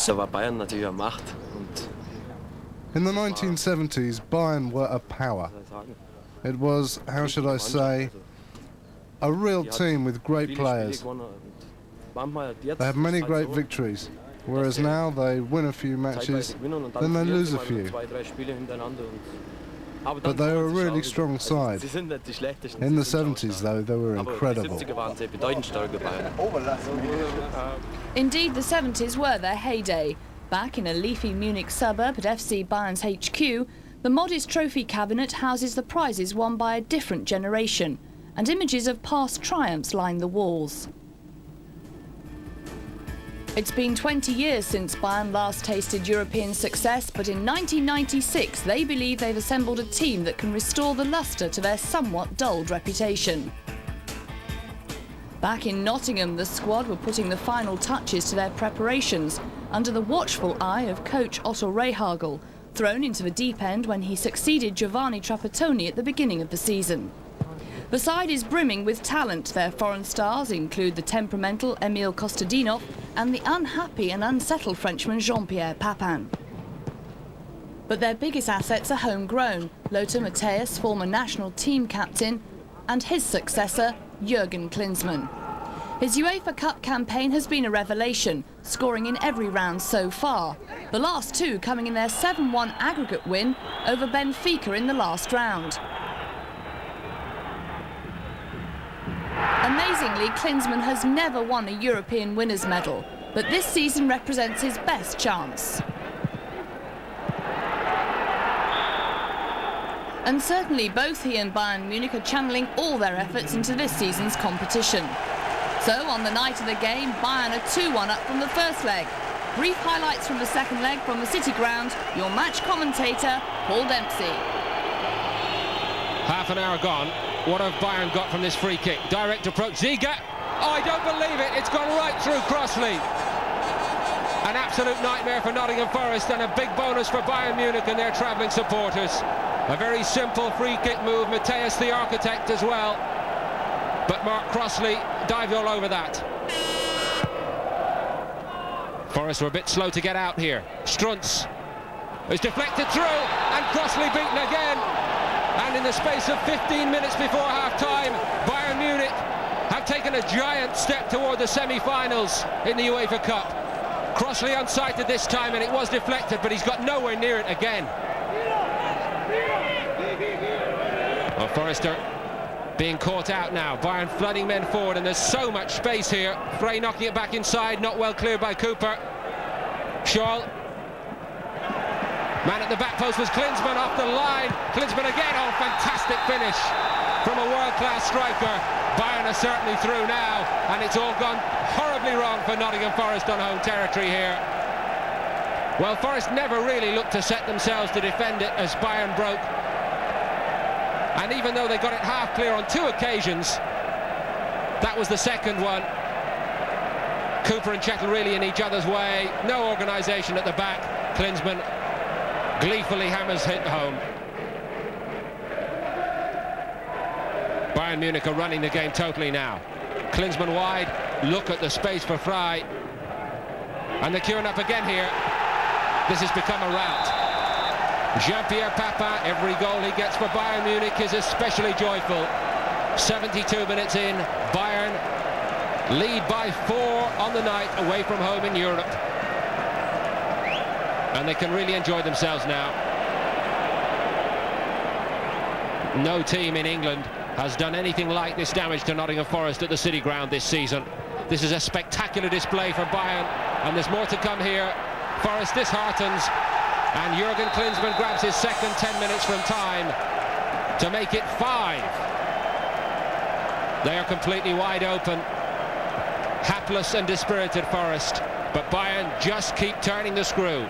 In the 1970s, Bayern were a power. It was, how should I say, a real team with great players. They had many great victories, whereas now they win a few matches, then they lose a few. But they were a really strong side. In the 70s, though, they were incredible. Indeed, the 70s were their heyday. Back in a leafy Munich suburb at FC Bayern's HQ, the modest trophy cabinet houses the prizes won by a different generation, and images of past triumphs line the walls. It's been 20 years since Bayern last tasted European success, but in 1996 they believe they've assembled a team that can restore the lustre to their somewhat dulled reputation. Back in Nottingham, the squad were putting the final touches to their preparations under the watchful eye of coach Otto Rehhagel, thrown into the deep end when he succeeded Giovanni Trapattoni at the beginning of the season. The side is brimming with talent. Their foreign stars include the temperamental Emil Kostadinov and the unhappy and unsettled Frenchman Jean-Pierre Papin. But their biggest assets are homegrown: Lothar Matthäus, former national team captain, and his successor, Jürgen Klinsmann. His UEFA Cup campaign has been a revelation, scoring in every round so far, the last two coming in their 7-1 aggregate win over Benfica in the last round. Amazingly, Klinsmann has never won a European winners' medal, but this season represents his best chance. And certainly both he and Bayern Munich are channeling all their efforts into this season's competition. So on the night of the game, Bayern are 2-1 up from the first leg. Brief highlights from the second leg from the City ground. Your match commentator, Paul Dempsey. Half an hour gone. What have Bayern got from this free kick? Direct approach, Ziga. Oh, I don't believe it. It's gone right through Crossley. An absolute nightmare for Nottingham Forest, and a big bonus for Bayern Munich and their travelling supporters. A very simple free kick move. Matthäus, the architect, as well. But Mark Crossley dived all over that. Forest were a bit slow to get out here. Struntz is deflected through, and Crossley beaten again. And in the space of 15 minutes before half-time, Bayern Munich have taken a giant step toward the semi-finals in the UEFA Cup. Crossley unsighted this time, and it was deflected, but he's got nowhere near it again. Well, Forest are being caught out now. Bayern flooding men forward, and there's so much space here. Frey knocking it back inside, not well cleared by Cooper. Scholl. Man at the back post was Klinsmann, off the line. Klinsmann again. Oh, fantastic finish from a world-class striker. Bayern are certainly through now, and it's all gone horribly wrong for Nottingham Forest on home territory here. Well, Forest never really looked to set themselves to defend it as Bayern broke. And even though they got it half clear on two occasions, that was the second one. Cooper and Chettle really in each other's way. No organisation at the back. Klinsmann gleefully hammers it home. Bayern Munich are running the game totally now. Klinsmann wide. Look at the space for Frey. And they're queuing up again here. This has become a rout. Jean-Pierre Papin, every goal he gets for Bayern Munich is especially joyful. 72 minutes in, Bayern lead by 4 on the night away from home in Europe. And they can really enjoy themselves now. No team in England has done anything like this damage to Nottingham Forest at the City ground this season. This is a spectacular display for Bayern, and there's more to come here. Forest disheartens, and Jürgen Klinsmann grabs his second 10 minutes from time to make it 5. They are completely wide open. Hapless and dispirited Forest, but Bayern just keep turning the screw.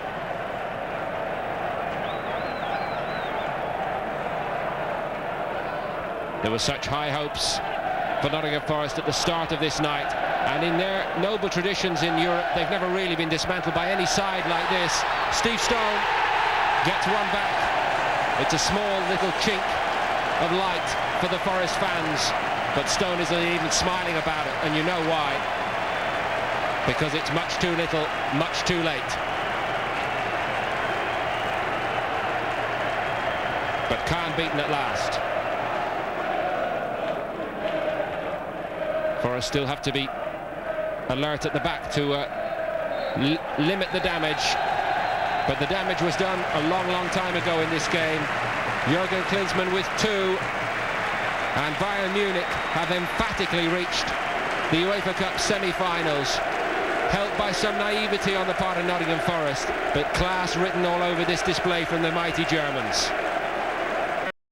There were such high hopes for Nottingham Forest at the start of this night, and in their noble traditions in Europe, they've never really been dismantled by any side like this. Steve Stone gets one back. It's a small little chink of light for the Forest fans, but Stone isn't even smiling about it, and you know why. because it's much too little, much too late. But Kahn beaten at last. Forest still have to be alert at the back to limit the damage, but the damage was done a long time ago in this game. Jürgen Klinsmann with 2, and Bayern Munich have emphatically reached the UEFA Cup semi-finals, helped by some naivety on the part of Nottingham Forest, but class written all over this display from the mighty Germans.